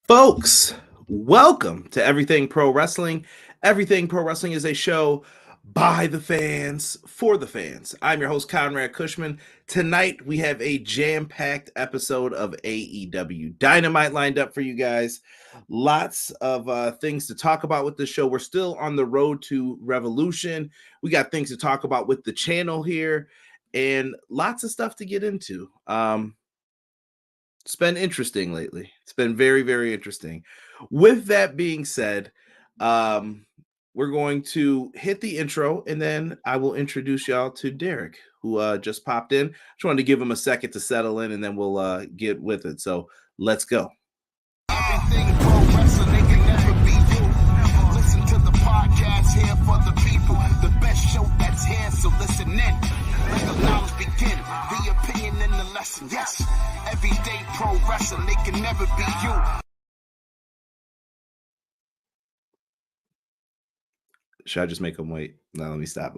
Folks, welcome to Everything Pro Wrestling. Everything Pro Wrestling is a show by the fans, for the fans. I'm your host, Conrad Cushman. Tonight, we have a jam-packed episode of AEW Dynamite lined up for you guys. Lots of things to talk about with the show. We're still on the road to Revolution. We got things to talk about with the channel here and lots of stuff to get into. It's been interesting lately. It's been very, very interesting. With that being said, we're going to hit the intro and then I will introduce y'all to Derek, who just popped in. Just wanted to give him a second to settle in and then we'll get with it. So let's go. Everything pro wrestling, they can never be you. Listen to the podcast here for the people. The best show that's here, so listen in. Let the knowledge begin. The opinion and the lesson. Yes, everyday pro wrestling, they can never be you. Should I just make him wait? No, let me stop.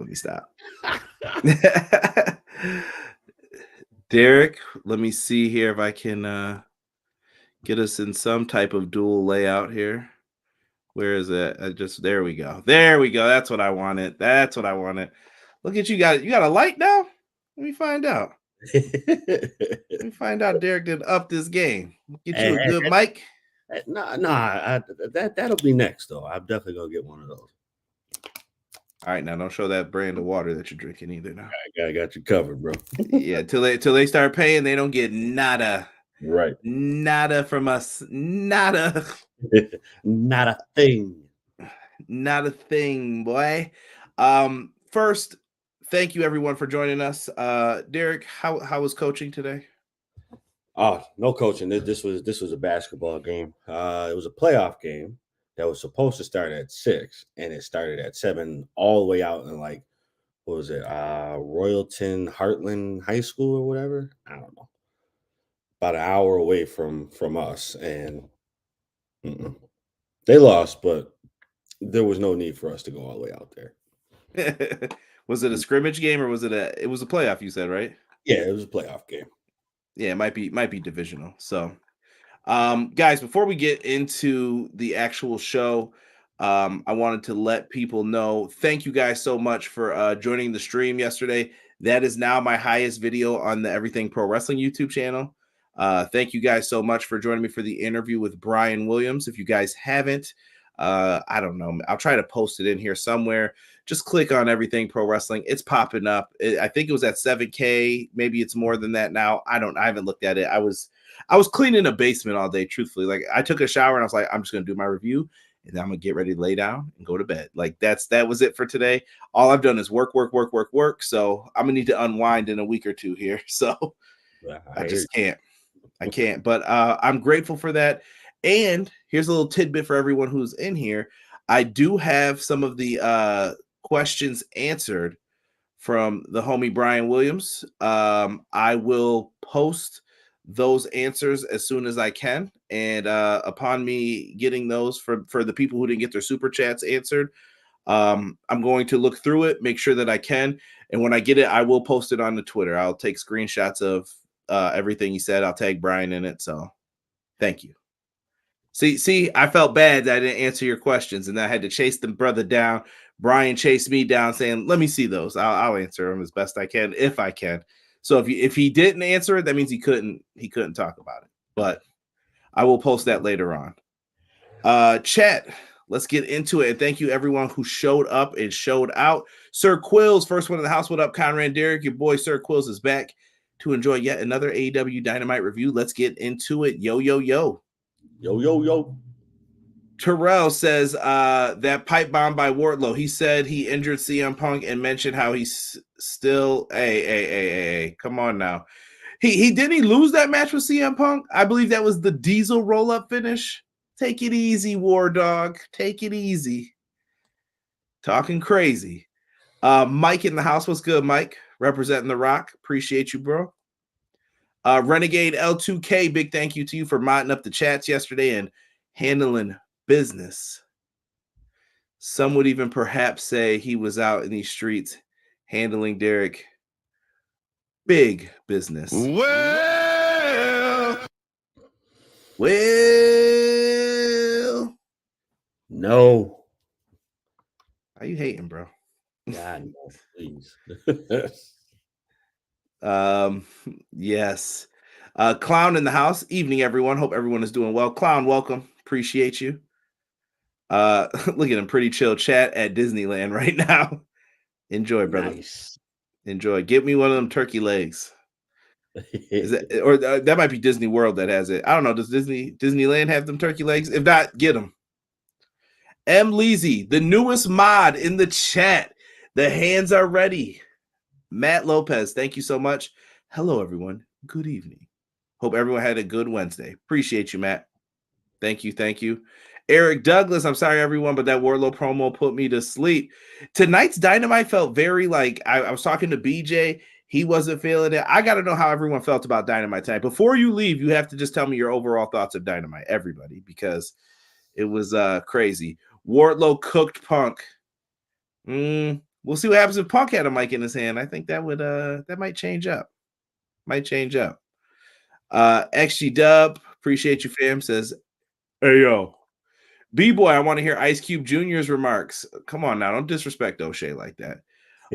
Derek, let me see here if I can get us in some type of dual layout here. Where is it? There we go. That's what I wanted. Look at you got a light now? Let me find out. Derek did up this game. Get you a good mic. That'll be next though. I'm definitely gonna get one of those. All right, now don't show that brand of water that you're drinking either. Now I got you covered, bro. Yeah, till they start paying, they don't get nada. Right. Nada from us. Nada. Not a thing. Not a thing, boy. First, thank you everyone for joining us. Derek, how was coaching today? Oh, no coaching. This was a basketball game. It was a playoff game that was supposed to start at 6, and it started at 7, all the way out in what was it? Royalton Heartland High School or whatever. I don't know. About an hour away from us, and they lost, but there was no need for us to go all the way out there. Was it a scrimmage game or was it a playoff, you said, right? Yeah, it was a playoff game. Yeah, it might be divisional. So guys, before we get into the actual show, I wanted to let people know, thank you guys so much for joining the stream yesterday. That is now my highest video on the Everything Pro Wrestling YouTube channel. Thank you guys so much for joining me for the interview with Brian Williams. If you guys haven't, I don't know, I'll try to post it in here somewhere. Just click on Everything Pro Wrestling. It's popping up. I think it was at 7K. Maybe it's more than that now. I haven't looked at it. I was cleaning a basement all day, truthfully. Like, I took a shower and I was like, I'm just going to do my review and then I'm going to get ready to lay down and go to bed. Like, that was it for today. All I've done is work. So I'm going to need to unwind in a week or two here. So I just can't. But I'm grateful for that. And here's a little tidbit for everyone who's in here. I do have some of the questions answered from the homie Brian Williams. I will post those answers as soon as I can. And upon me getting those for the people who didn't get their super chats answered, I'm going to look through it, make sure that I can. And when I get it, I will post it on the Twitter. I'll take screenshots of everything he said. I'll tag Brian in it. So thank you. See, I felt bad that I didn't answer your questions and I had to chase the brother down. Brian chased me down saying, let me see those. I'll answer them as best I can, if I can. So if he didn't answer it, that means he couldn't talk about it. But I will post that later on. Chat, let's get into it. And thank you everyone who showed up and showed out. Sir Quills, first one in the house. What up, Conrad Derek? Your boy Sir Quills is back to enjoy yet another AEW Dynamite review. Let's get into it. Yo. Yo. Terrell says that pipe bomb by Wardlow. He said he injured CM Punk and mentioned how he's still. Hey, come on now. He lose that match with CM Punk? I believe that was the Diesel roll-up finish. Take it easy, War Dog. Take it easy. Talking crazy. Mike in the house. What's good, Mike? Representing The Rock. Appreciate you, bro. Renegade L2K, big thank you to you for modding up the chats yesterday and handling business. Some would even perhaps say he was out in these streets handling Derek big business. Well, No. How you hating, bro? God, no, please. Yes. Clown in the house. Evening, everyone. Hope everyone is doing well. Clown, welcome. Appreciate you. Look at him, pretty chill chat at Disneyland right now. Enjoy, brother. Nice. Enjoy. Give me one of them turkey legs. Is that, or that might be Disney World that has it? I don't know. Does Disneyland have them turkey legs? If not, get them. M. Leezy, the newest mod in the chat. The hands are ready. Matt Lopez, thank you so much. Hello, everyone. Good evening. Hope everyone had a good Wednesday. Appreciate you, Matt. Thank you. Thank you. Eric Douglas, I'm sorry, everyone, but that Wardlow promo put me to sleep. Tonight's Dynamite felt very like I was talking to BJ. He wasn't feeling it. I got to know how everyone felt about Dynamite tonight. Before you leave, you have to just tell me your overall thoughts of Dynamite, everybody, because it was crazy. Wardlow cooked Punk. We'll see what happens if Punk had a mic in his hand. I think that would that might change up. Might change up. XG Dub, appreciate you, fam. Says, hey yo, B-Boy, I want to hear Ice Cube Jr.'s remarks. Come on now, don't disrespect O'Shea like that.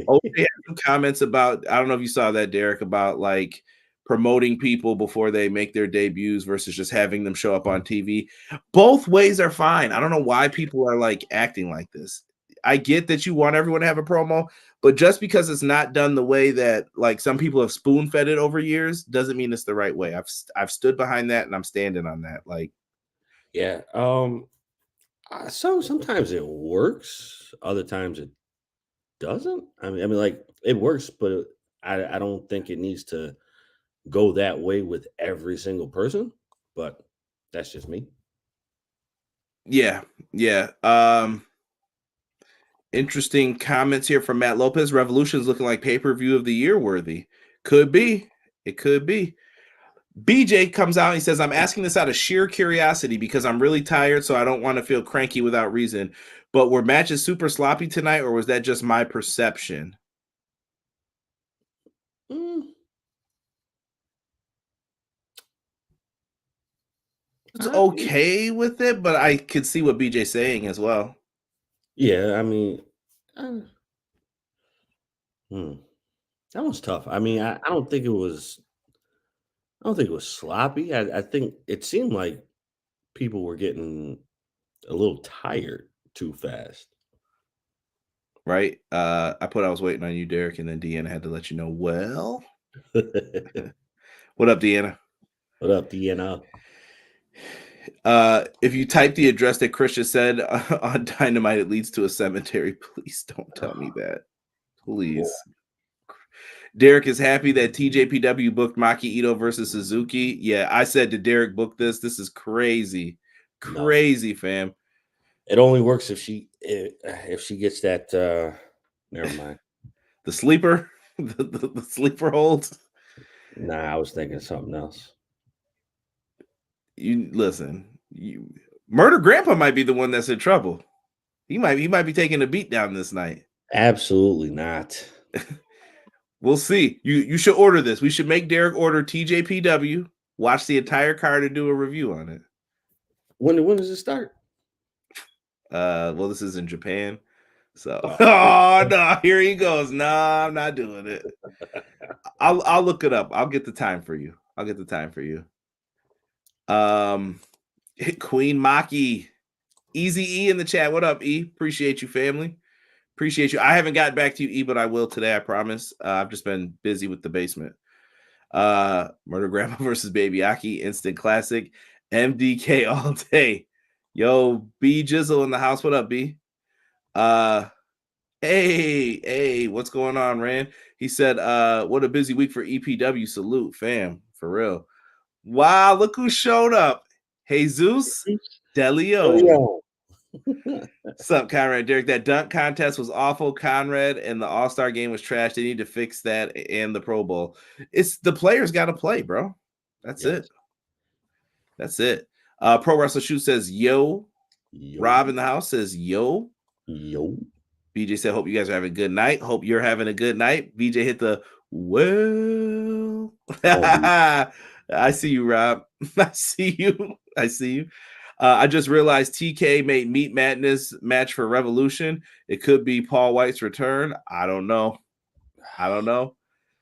O'Shea had some comments about, I don't know if you saw that, Derek, about like promoting people before they make their debuts versus just having them show up on TV. Both ways are fine. I don't know why people are like acting like this. I get that you want everyone to have a promo, but just because it's not done the way that like some people have spoon-fed it over years doesn't mean it's the right way. I've stood behind that and I'm standing on that. Like, Yeah. So sometimes it works, other times it doesn't. I mean, like it works, but I don't think it needs to go that way with every single person. But that's just me. yeah. Interesting comments here from Matt Lopez. Revolution's looking like pay-per-view of the year worthy. Could be. It could be. BJ comes out and he says, I'm asking this out of sheer curiosity because I'm really tired, so I don't want to feel cranky without reason. But were matches super sloppy tonight, or was that just my perception? It's okay with it, but I could see what BJ's saying as well. Yeah, I mean, that was tough. I mean, I don't think it was. I don't think it was sloppy. I think it seemed like people were getting a little tired too fast. Right? I was waiting on you, Derek, and then Deanna had to let you know. Well, what up, Deanna? What up, Deanna? If you type the address that Christian said on Dynamite, it leads to a cemetery. Please don't tell me that. Please. Derek is happy that TJPW booked Maki Ito versus Suzuki. Yeah, I said to Derek, book this. This is crazy. Crazy, fam. It only works if she gets that never mind. The sleeper? the sleeper hold? Nah, I was thinking something else. You listen, Murder Grandpa might be the one that's in trouble. He might be taking a beat down this night. Absolutely not. We'll see. You should order this. We should make Derek order TJPW, watch the entire card, and do a review on it. When does it start? Well, this is in Japan. So oh no, here he goes. No, I'm not doing it. I'll look it up. I'll get the time for you. Queen Maki. Easy E in the chat. What up, E? Appreciate you, family. Appreciate you. I haven't gotten back to you, E, but I will today, I promise. I've just been busy with the basement. Murder Grandma versus Baby Aki, instant classic. MDK all day. Yo, B Jizzle in the house. What up, B? Hey, what's going on, Rand? He said, what a busy week for EPW. Salute, fam. For real. Wow, look who showed up. Jesus Delio. What's up, Conrad? Derek, that dunk contest was awful, Conrad, and the All-Star game was trash. They need to fix that and the Pro Bowl. It's the players got to play, bro. That's it. Pro Wrestler Shoot says, yo. Rob in the house says, yo. BJ said, hope you guys are having a good night. Hope you're having a good night. BJ hit the well. I see you, Rob. I see you. I just realized TK made Meat Madness match for Revolution. It could be Paul White's return. I don't know.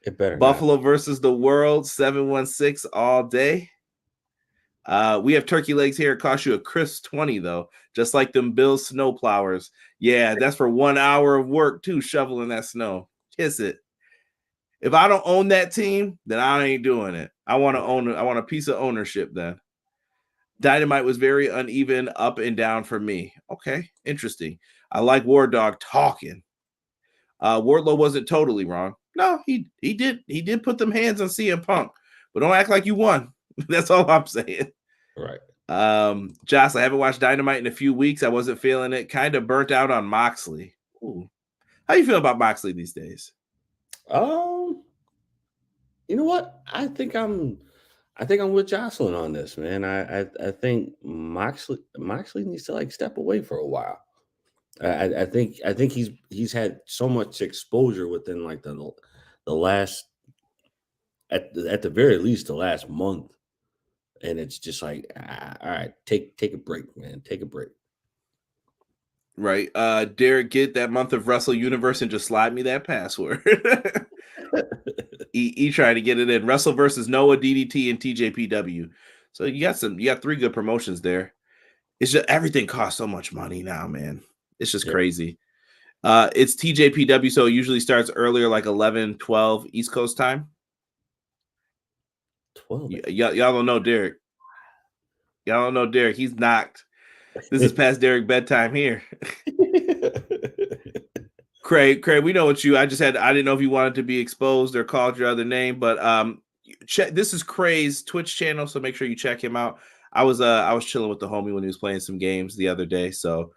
It better Buffalo versus the World, 716 all day. We have turkey legs here. It costs you a crisp 20, though, just like them Bills snow plowers. Yeah, that's for 1 hour of work, too, shoveling that snow. Kiss it. If I don't own that team, then I ain't doing it. I want to own it. I want a piece of ownership then. Dynamite was very uneven, up and down for me. Okay, interesting. I like War Dog talking. Wardlow wasn't totally wrong. No, he did put them hands on CM Punk, but don't act like you won. That's all I'm saying. Right. Joss, I haven't watched Dynamite in a few weeks. I wasn't feeling it. Kind of burnt out on Moxley. Ooh. How you feel about Moxley these days? You know what? I think I'm with Jocelyn on this, man. I think Moxley needs to like step away for a while. I think he's had so much exposure within like the last at the very least the last month, and it's just like all right, take a break, man. Take a break. Right. Derek, get that month of Wrestle Universe and just slide me that password. he tried to get it in. Wrestle versus Noah, DDT, and TJPW. So you got 3 good promotions there. It's just everything costs so much money now, man. It's just crazy. It's TJPW, so it usually starts earlier, like 11, 12 East Coast time. 12. Y'all don't know Derek. Y'all don't know Derek. He's knocked. This is past Derek bedtime here. Craig, we know what I didn't know if you wanted to be exposed or called your other name, but this is Craig's Twitch channel, so make sure you check him out. I was chilling with the homie when he was playing some games the other day, so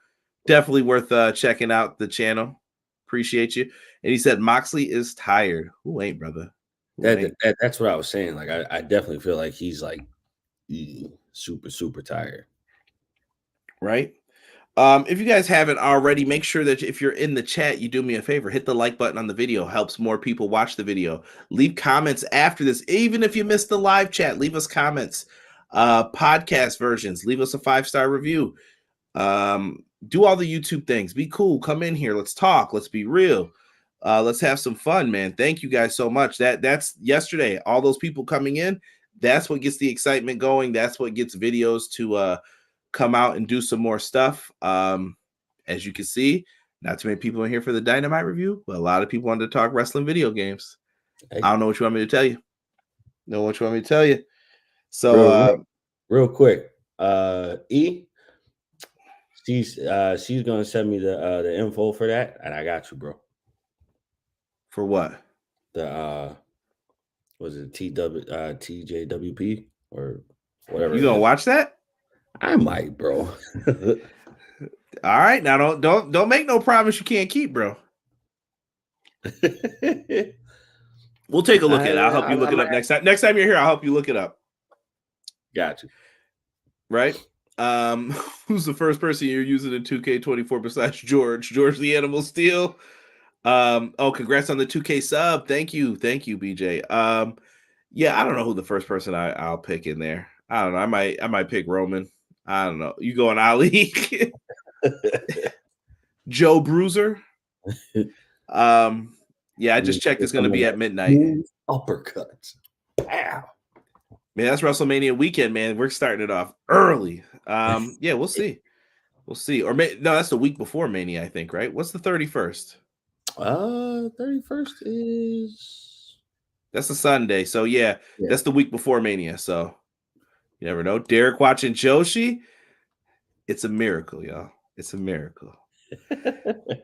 definitely worth checking out the channel. Appreciate you. And he said Moxley is tired. Who ain't, brother? That's what I was saying. Like I definitely feel like he's like super, super tired. Right. If you guys haven't already, make sure that if you're in the chat, you do me a favor, hit the like button on the video. Helps more people watch the video. Leave comments after this. Even if you missed the live chat, leave us comments. Podcast versions, leave us a 5-star review. Do all the YouTube things. Be cool. Come in here. Let's talk. Let's be real. Let's have some fun, man. Thank you guys so much. That's yesterday. All those people coming in, that's what gets the excitement going. That's what gets videos to come out and do some more stuff. As you can see, not too many people in here for the Dynamite review, but a lot of people wanted to talk wrestling video games. Hey. I don't know what you want me to tell you. So real quick, E, she's gonna send me the info for that, and I got you, bro. For what? The was it TJWP or whatever? You gonna watch that? I might, bro. All right, now don't make no promise you can't keep, bro. We'll take a look at it. I'll help you look it up next time. Next time you're here, I'll help you look it up. Got you. Right? Who's the first person you're using in 2K24 besides George? George the Animal Steel. Congrats on the 2K sub. Thank you, BJ. Yeah, I don't know who the first person I'll pick in there. I don't know. I might pick Roman. I don't know. You going Ali? Joe Bruiser. Yeah, I just checked. It's going to be at midnight. Uppercuts. Wow. Man, that's WrestleMania weekend, man. We're starting it off early. Yeah, we'll see. Or no, that's the week before Mania, I think, right? What's the 31st? 31st is that's a Sunday. So yeah, that's the week before Mania. So you never know. Derek watching Joshi. It's a miracle, y'all. It's a miracle.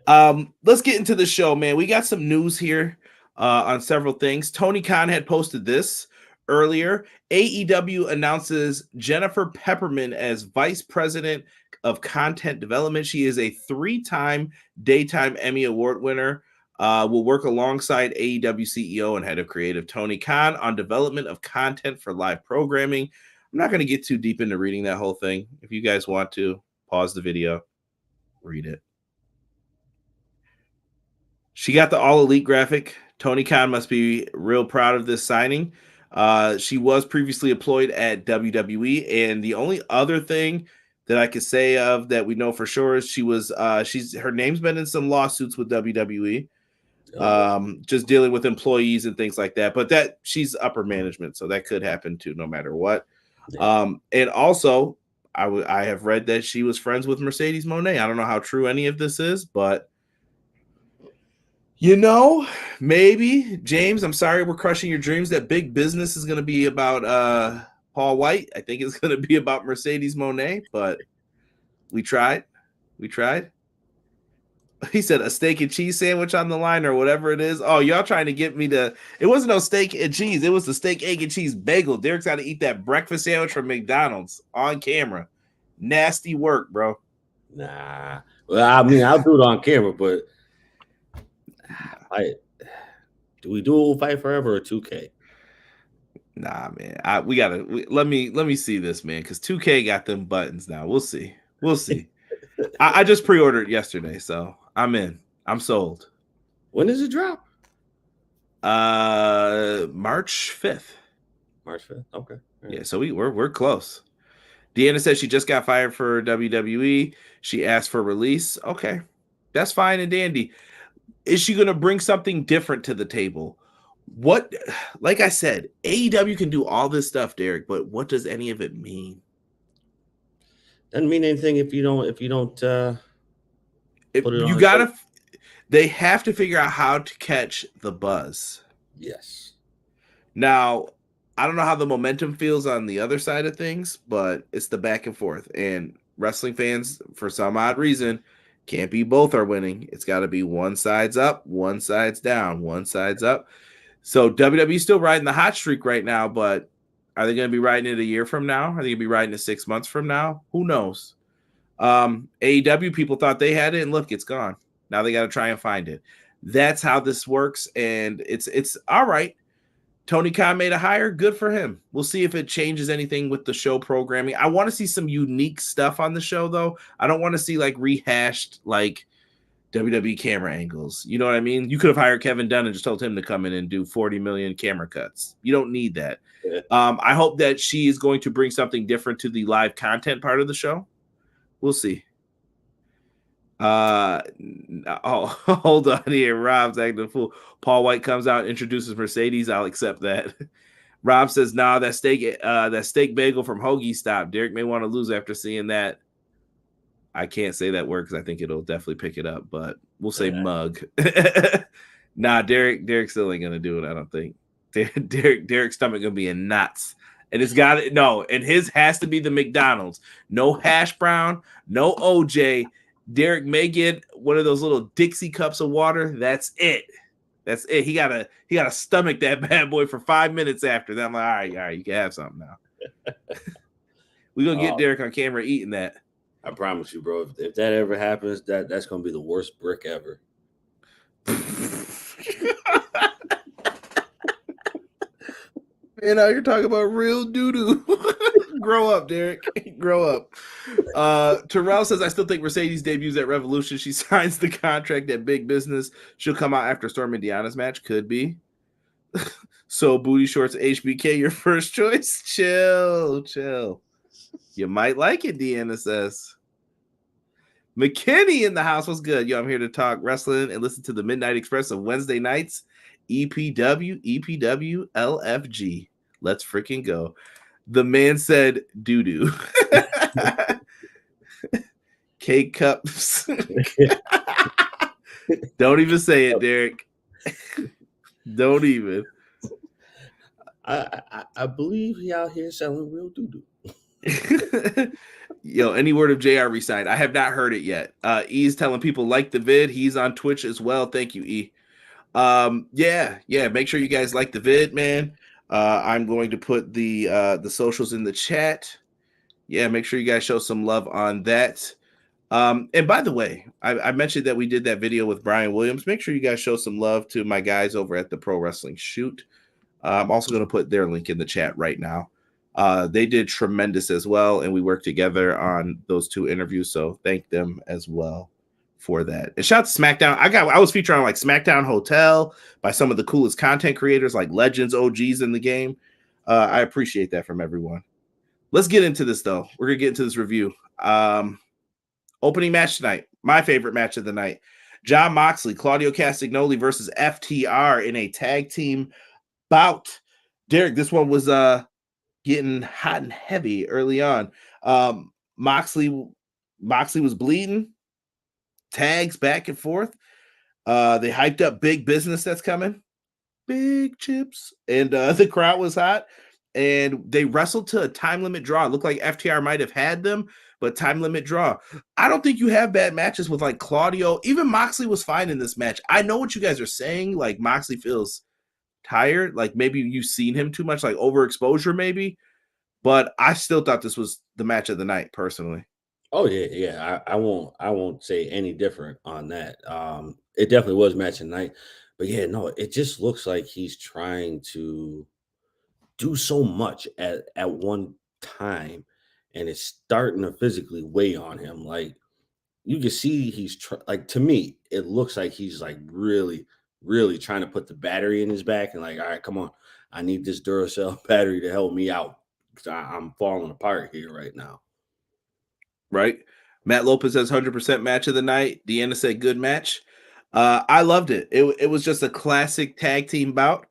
Let's get into the show, man. We got some news here on several things. Tony Khan had posted this earlier. AEW announces Jennifer Pepperman as Vice President of Content Development. She is a 3-time Daytime Emmy Award winner. Will work alongside AEW CEO and head of creative Tony Khan on development of content for live programming. I'm not going to get too deep into reading that whole thing. If you guys want to, pause the video, read it. She got the All Elite graphic. Tony Khan must be real proud of this signing. She was previously employed at WWE, and the only other thing that I could say of that we know for sure is her name's been in some lawsuits with WWE. Just dealing with employees and things like that, but that she's upper management, so that could happen too, no matter what. And also I have read that she was friends with Mercedes Moné. I don't know how true any of this is, but maybe James, I'm sorry we're crushing your dreams. That big business is going to be about Paul White. I think it's going to be about Mercedes Moné, but we tried. He said a steak and cheese sandwich on the line or whatever it is. Oh, y'all trying to get me to... It wasn't no steak and cheese. It was the steak, egg, and cheese bagel. Derek's got to eat that breakfast sandwich from McDonald's on camera. Nasty work, bro. Nah. Well, I mean, I'll do it on camera, but do we do a Fight Forever or 2K? Nah, man. Let me see this, man, because 2K got them buttons now. We'll see. I just pre-ordered yesterday, so I'm in. I'm sold. When does it drop? March 5th. March 5th. Okay. Right. Yeah, so we're close. Deanna says she just got fired for WWE. She asked for release. Okay. That's fine and dandy. Is she going to bring something different to the table? Like I said, AEW can do all this stuff, Derek, but what does any of it mean? Doesn't mean anything if you don't they have to figure out how to catch the buzz. Yes. Now, I don't know how the momentum feels on the other side of things, but it's the back and forth. And wrestling fans, for some odd reason, can't be both are winning. It's got to be one side's up, one side's down, one side's up. So WWE's still riding the hot streak right now, but are they going to be riding it a year from now? Are they going to be riding it 6 months from now? Who knows? AEW people thought they had it, and look, it's gone. Now they got to try and find it. That's how this works, and it's all right. Tony Khan made a hire. Good for him. We'll see if it changes anything with the show programming. I want to see some unique stuff on the show, though. I don't want to see like rehashed like WWE camera angles. You know what I mean? You could have hired Kevin Dunn and just told him to come in and do 40 million camera cuts. You don't need that. Yeah. I hope that she is going to bring something different to the live content part of the show. We'll see. Hold on here. Rob's acting a fool. Paul White comes out, introduces Mercedes. I'll accept that. Rob says, "Nah, that steak bagel from Hoagie stop. Derek may want to lose after seeing that." I can't say that word because I think it'll definitely pick it up, but we'll say mug. Nah, Derek still ain't gonna do it. I don't think. Derek's stomach gonna be in knots, and it's got it. No, and his has to be the McDonald's. No hash brown, no OJ. Derek may get one of those little Dixie cups of water. That's it. He gotta stomach that bad boy for 5 minutes after that. I'm like, all right, you can have something now. We're gonna get Derek on camera eating that. I promise you, bro. If that ever happens, that's gonna be the worst brick ever. Man, now you're talking about real doo-doo. Grow up, Derek. Grow up. Terrell says, I still think Mercedes debuts at Revolution. She signs the contract at Big Business. She'll come out after Storm and Deanna's match. Could be. So, Booty Shorts HBK, your first choice? Chill. You might like it, Deanna says. McKinney in the house. What's good? Yo, I'm here to talk wrestling and listen to the Midnight Express of Wednesday nights. EPW, LFG. Let's freaking go. The man said doo-doo. Cake cups. Don't even say it, Derek. Don't even. I believe he out here selling real doo-doo. Yo, any word of JR resigned? I have not heard it yet. E's telling people like the vid. He's on Twitch as well. Thank you, E. Yeah. Make sure you guys like the vid, man. I'm going to put the socials in the chat. Yeah, make sure you guys show some love on that. And by the way, I mentioned that we did that video with Brian Williams. Make sure you guys show some love to my guys over at the Pro Wrestling Shoot. I'm also going to put their link in the chat right now. They did tremendous as well, and we worked together on those 2 interviews. So thank them as well for that. And shout out to SmackDown. I was featured on like SmackDown Hotel by some of the coolest content creators, like legends, OGs in the game. I appreciate that from everyone. Let's get into this though. We're gonna get into this review. Opening match tonight, my favorite match of the night. Jon Moxley, Claudio Castagnoli versus FTR in a tag team bout. Derek, this one was getting hot and heavy early on. Moxley was bleeding, tags back and forth. They hyped up big business that's coming, big chips, and the crowd was hot. And they wrestled to a time limit draw. It looked like FTR might have had them, but time limit draw. I don't think you have bad matches with like Claudio. Even Moxley was fine in this match. I know what you guys are saying. Like Moxley feels tired. Like maybe you've seen him too much, like overexposure maybe. But I still thought this was the match of the night, personally. Oh yeah. I won't say any different on that. It definitely was match of the night, but yeah, no, it just looks like he's trying to do so much at one time, and it's starting to physically weigh on him. Like you can see like to me, it looks like he's like really, really trying to put the battery in his back and like, all right, come on, I need this Duracell battery to help me out because I'm falling apart here right now. Right? Matt Lopez says 100% match of the night. Deanna said good match. I loved it. It was just a classic tag team bout.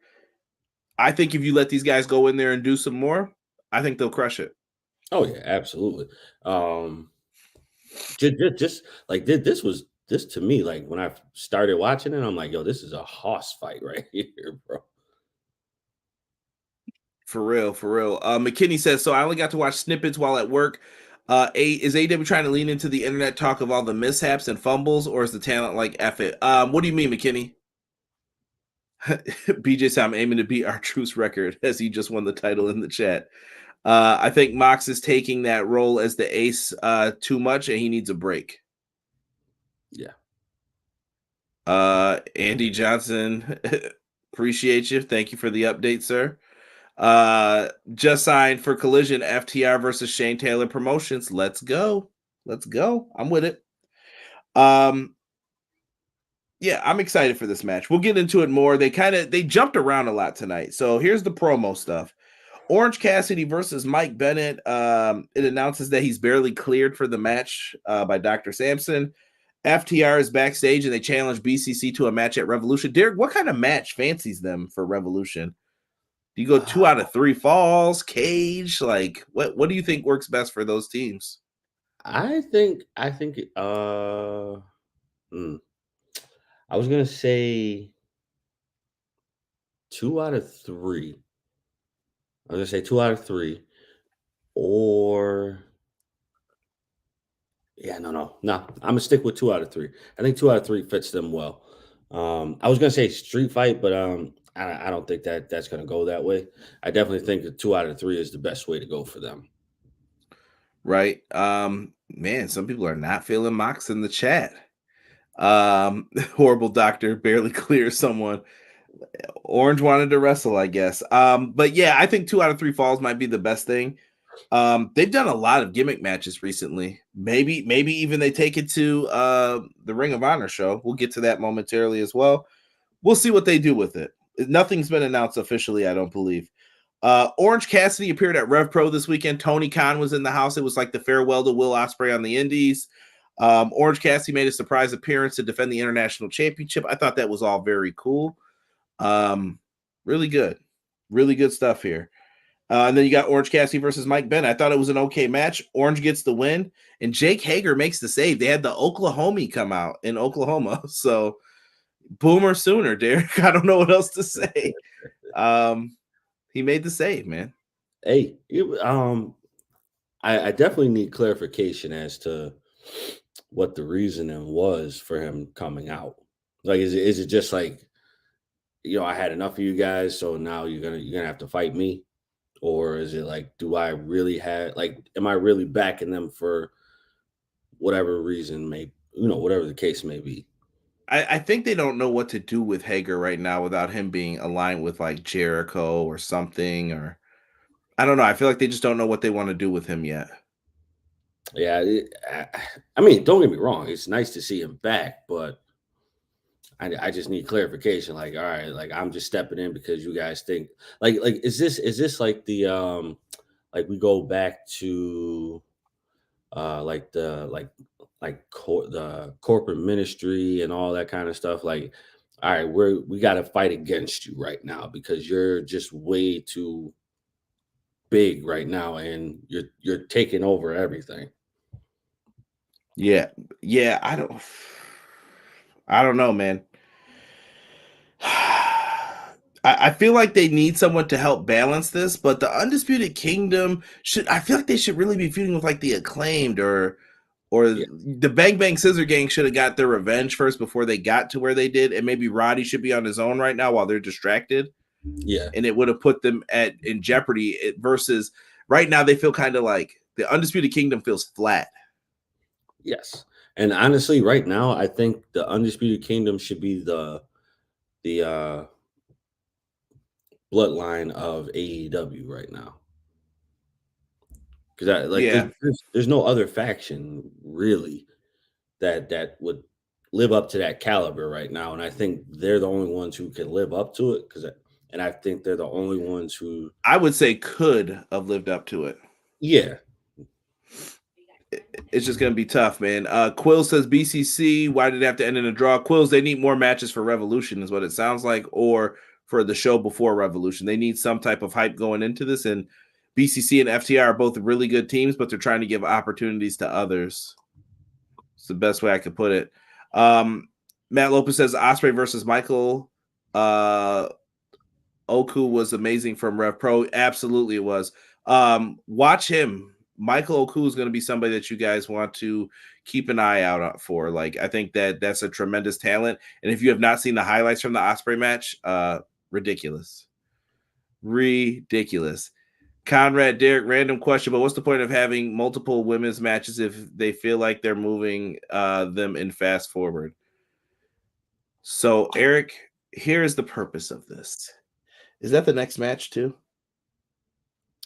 I think if you let these guys go in there and do some more, I think they'll crush it. Oh yeah, absolutely. Just like this to me, like when I started watching it, I'm like, yo, this is a hoss fight right here, bro. For real, for real. McKinney says, so I only got to watch snippets while at work. Is AEW trying to lean into the internet talk of all the mishaps and fumbles, or is the talent like F it? What do you mean, McKinney? BJ said, I'm aiming to beat our truce record as he just won the title in the chat. I think Mox is taking that role as the ace too much, and he needs a break. Yeah. Andy Johnson, appreciate you. Thank you for the update, sir. Just signed for Collision FTR versus Shane Taylor Promotions. Let's go. I'm with it. Yeah, I'm excited for this match. We'll get into it more. They jumped around a lot tonight. So here's the promo stuff. Orange Cassidy versus Mike Bennett. It announces that he's barely cleared for the match by Dr. Sampson. FTR is backstage and they challenge BCC to a match at Revolution. Derek, what kind of match fancies them for Revolution? Do you go 2 out of 3 falls, cage? Like, what do you think works best for those teams? I think I was gonna say 2 out of 3. I was gonna say 2 out of 3, or yeah, no. I'm gonna stick with 2 out of 3. I think 2 out of 3 fits them well. I was gonna say street fight, but I don't think that's gonna go that way. I definitely think that 2 out of 3 is the best way to go for them. Right. Man, some people are not feeling Mox in the chat. Horrible doctor barely clears someone. Orange wanted to wrestle, I guess. But yeah, I think 2 out of 3 falls might be the best thing. They've done a lot of gimmick matches recently. Maybe even they take it to the Ring of Honor show. We'll get to that momentarily as well. We'll see what they do with it. Nothing's been announced officially, I don't believe. Orange Cassidy appeared at Rev Pro this weekend. Tony Khan was in the house. It was like the farewell to Will Ospreay on the Indies. Orange Cassidy made a surprise appearance to defend the International Championship. I thought that was all very cool. Really good stuff here. And then you got Orange Cassidy versus Mike Bennett. I thought it was an okay match. Orange gets the win, and Jake Hager makes the save. They had the Oklahoma come out in Oklahoma, so boomer sooner, Derek. I don't know what else to say. He made the save, man. Hey, I definitely need clarification as to what the reasoning was for him coming out. Like, is it just like, I had enough of you guys, so now you're gonna have to fight me? Or is it like, do I really am I really backing them for whatever reason, whatever the case may be? I think they don't know what to do with Hager right now without him being aligned with like Jericho or something, or I don't know. I feel like they just don't know what they want to do with him yet. Yeah, I mean, don't get me wrong. It's nice to see him back, but I just need clarification. Like, all right, like I'm just stepping in because you guys think like is this like like we go back to the corporate ministry and all that kind of stuff. Like, all right, we got to fight against you right now because you're just way too big right now, and you're taking over everything. Yeah. I don't know, man. I feel like they need someone to help balance this, but the Undisputed Kingdom I feel like they should really be feuding with like the Acclaimed or the Bang Bang Scissor Gang should have got their revenge first before they got to where they did, and maybe Roddy should be on his own right now while they're distracted. Yeah, and it would have put them in jeopardy. Versus right now, they feel kind of like the Undisputed Kingdom feels flat. Yes, and honestly, right now, I think the Undisputed Kingdom should be the bloodline of AEW right now. Because there's no other faction really that would live up to that caliber right now, and I think they're the only ones who can live up to it. And I think they're the only ones who I would say could have lived up to it. Yeah, it's just going to be tough, man. Quill says BCC. Why did it have to end in a draw? Quills, they need more matches for Revolution, is what it sounds like, or for the show before Revolution. They need some type of hype going into this, and BCC and FTR are both really good teams, but they're trying to give opportunities to others. It's the best way I could put it. Matt Lopez says Ospreay versus Michael Oku was amazing from Rev Pro. Absolutely, it was. Watch him. Michael Oku is going to be somebody that you guys want to keep an eye out for. Like, I think that's a tremendous talent. And if you have not seen the highlights from the Ospreay match, ridiculous. Conrad, Derek, random question, but what's the point of having multiple women's matches if they feel like they're moving them in fast forward? So, Eric, here is the purpose of this. Is that the next match too?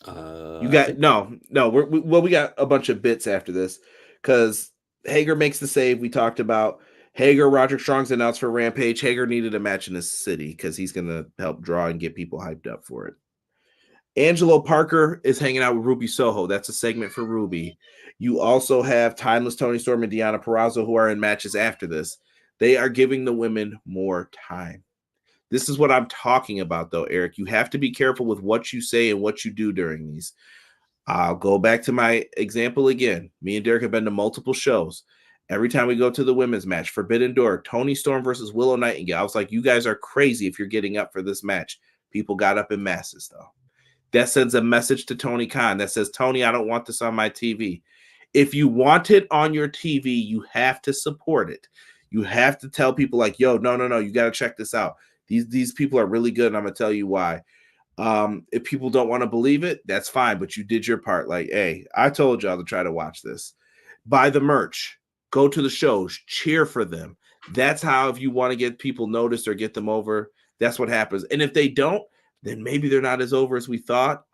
You got no. We got a bunch of bits after this because Hager makes the save we talked about. Hager, Roderick Strong's announced for Rampage. Hager needed a match in his city because he's going to help draw and get people hyped up for it. Angelo Parker is hanging out with Ruby Soho. That's a segment for Ruby. You also have Timeless Toni Storm and Deonna Purrazzo who are in matches after this. They are giving the women more time. This is what I'm talking about, though, Eric. You have to be careful with what you say and what you do during these. I'll go back to my example again. Me and Derek have been to multiple shows. Every time we go to the women's match, Forbidden Door, Toni Storm versus Willow Nightingale, I was like, you guys are crazy if you're getting up for this match. People got up in masses, though. That sends a message to Tony Khan that says, Tony, I don't want this on my TV. If you want it on your TV, you have to support it. You have to tell people like, yo, no, you got to check this out. These people are really good, and I'm going to tell you why. If people don't want to believe it, that's fine, but you did your part. Like, hey, I told y'all to try to watch this. Buy the merch. Go to the shows. Cheer for them. That's how, if you want to get people noticed or get them over, that's what happens. And if they don't, then maybe they're not as over as we thought.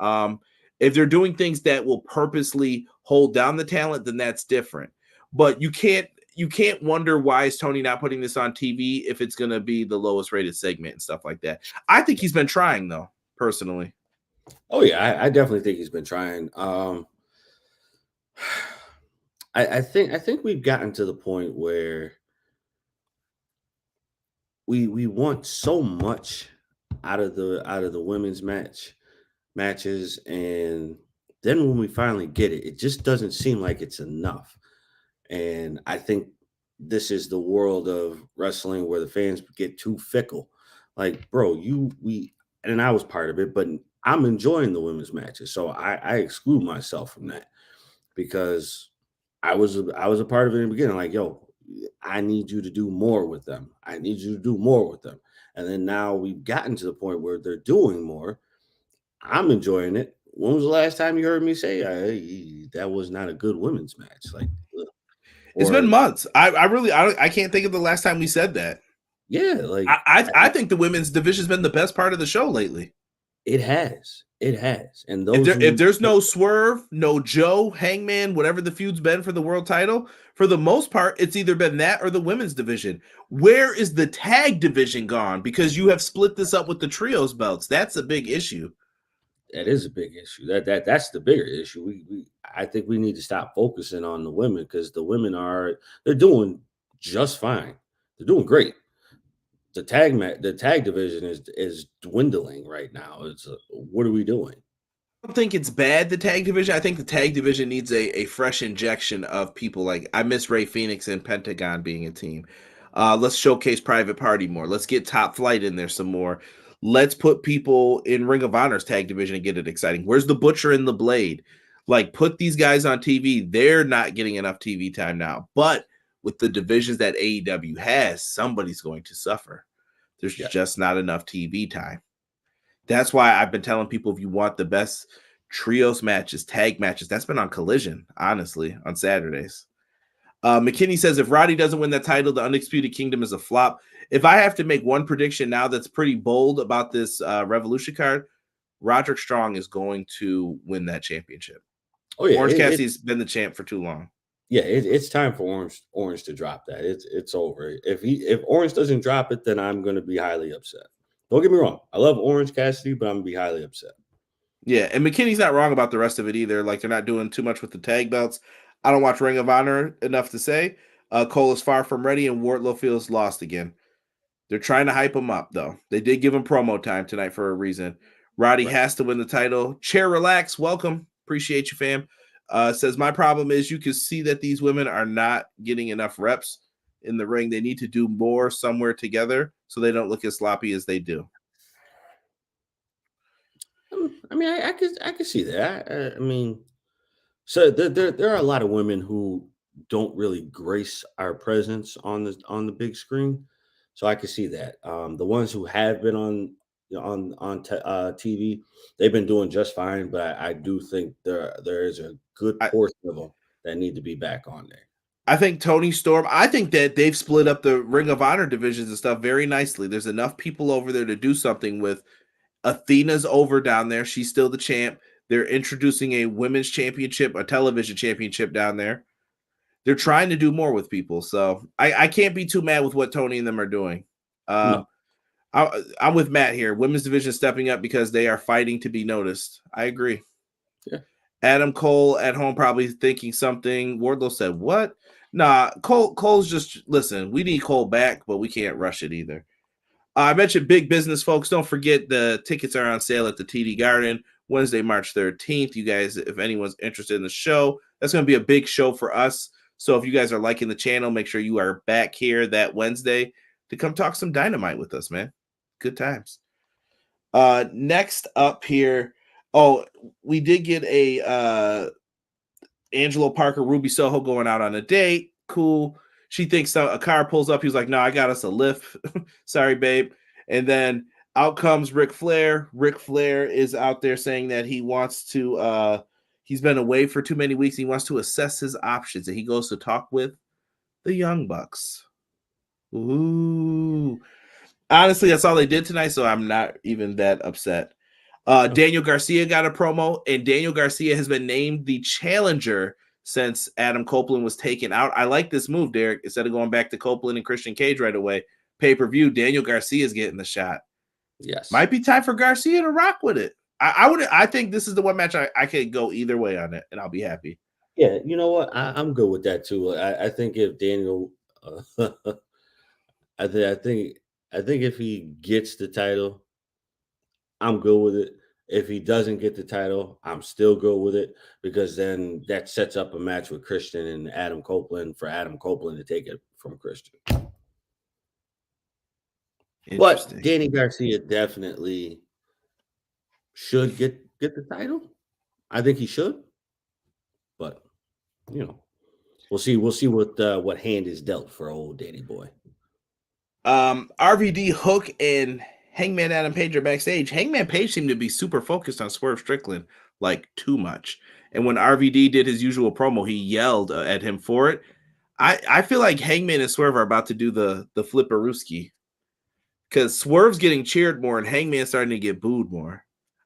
If they're doing things that will purposely hold down the talent, then that's different. But you can't wonder why is Tony not putting this on TV if it's going to be the lowest rated segment and stuff like that. I think he's been trying, though, personally. Oh, yeah, I definitely think he's been trying. I think we've gotten to the point where we want so much out of the women's matches, and then when we finally get it, it just doesn't seem like it's enough. And I think this is the world of wrestling where the fans get too fickle. Like, bro, and I was part of it, but I'm enjoying the women's matches, so I exclude myself from that because I was a part of it in the beginning. Like, yo, I need you to do more with them. I need you to do more with them. And then now we've gotten to the point where they're doing more. I'm enjoying it. When was the last time you heard me say that was not a good women's match? Like, it's been months. I can't think of the last time we said that. Yeah, like I think the women's division's been the best part of the show lately. It has. And if there's no Swerve, no Joe, Hangman, whatever the feud's been for the world title, for the most part, it's either been that or the women's division. Where is the tag division gone? Because you have split this up with the trios belts. That's a big issue. That is a big issue. That's the bigger issue. I think we need to stop focusing on the women because the women they're doing just fine. They're doing great. The tag division is dwindling right now. It's what are we doing? I don't think it's bad, the tag division. I think the tag division needs a fresh injection of people. Like, I miss Ray Phoenix and Pentagon being a team. Let's showcase Private Party more. Let's get Top Flight in there some more. Let's put people in Ring of Honor's tag division and get it exciting. Where's the Butcher and the Blade? Like, put these guys on TV. They're not getting enough TV time now. But with the divisions that AEW has, somebody's going to suffer. There's just not enough TV time. That's why I've been telling people, if you want the best trios matches, tag matches, that's been on Collision, honestly, on Saturdays. McKinney says, if Roddy doesn't win that title, the Undisputed Kingdom is a flop. If I have to make one prediction now that's pretty bold about this Revolution card, Roderick Strong is going to win that championship. Oh yeah, Orange Cassidy's been the champ for too long. Yeah, it's time for Orange to drop that. It's over. If Orange doesn't drop it, then I'm going to be highly upset. Don't get me wrong. I love Orange Cassidy, but I'm going to be highly upset. Yeah, and McKinney's not wrong about the rest of it either. Like, they're not doing too much with the tag belts. I don't watch Ring of Honor enough to say. Cole is far from ready, and Wardlow feels lost again. They're trying to hype him up, though. They did give him promo time tonight for a reason. Roddy has to win the title. Chair Relax, welcome. Appreciate you, fam. Says, my problem is you can see that these women are not getting enough reps in the ring. They need to do more somewhere together so they don't look as sloppy as they do. I mean, I could see that. I mean, so there are a lot of women who don't really grace our presence on the big screen, so I could see that. The ones who have been on TV, they've been doing just fine, but I do think there is a good portion of them that need to be back on there. I think Toni Storm, I think that they've split up the Ring of Honor divisions and stuff very nicely. There's enough people over there to do something with. Athena's over down there. She's still the champ. They're introducing a women's championship, a television championship down there. They're trying to do more with people. So I can't be too mad with what Toni and them are doing. No. I'm with Matt here. Women's division stepping up because they are fighting to be noticed. I agree. Yeah. Adam Cole at home probably thinking something. Wardlow said, what? Nah, Cole's just, listen, we need Cole back, but we can't rush it either. I mentioned big business, folks. Don't forget the tickets are on sale at the TD Garden Wednesday, March 13th. You guys, if anyone's interested in the show, that's going to be a big show for us. So if you guys are liking the channel, make sure you are back here that Wednesday to come talk some Dynamite with us, man. Good times. Next up here, we did get a Angelo Parker, Ruby Soho going out on a date. Cool. She thinks a car pulls up. He's like, no, I got us a lift. Sorry, babe. And then out comes Ric Flair. Ric Flair is out there saying that he wants to, he's been away for too many weeks. He wants to assess his options. And he goes to talk with the Young Bucks. Ooh. Honestly, that's all they did tonight, so I'm not even that upset. Daniel Garcia got a promo, and Daniel Garcia has been named the challenger since Adam Copeland was taken out. I like this move, Derek. Instead of going back to Copeland and Christian Cage right away, pay-per-view, Daniel Garcia is getting the shot. Yes. Might be time for Garcia to rock with it. I think this is the one match I could go either way on it, and I'll be happy. Yeah, you know what? I'm good with that too. I think if Daniel I think if he gets the title, I'm good with it. If he doesn't get the title, I'm still good with it because then that sets up a match with Christian and Adam Copeland for Adam Copeland to take it from Christian. But Danny Garcia definitely should get the title. I think he should. But we'll see what hand is dealt for old Danny boy. RVD, Hook, and Hangman Adam Page are backstage. Hangman Page seemed to be super focused on Swerve Strickland, like too much. And when RVD did his usual promo, he yelled at him for it. I feel like Hangman and Swerve are about to do the flipperooski because Swerve's getting cheered more and Hangman's starting to get booed more.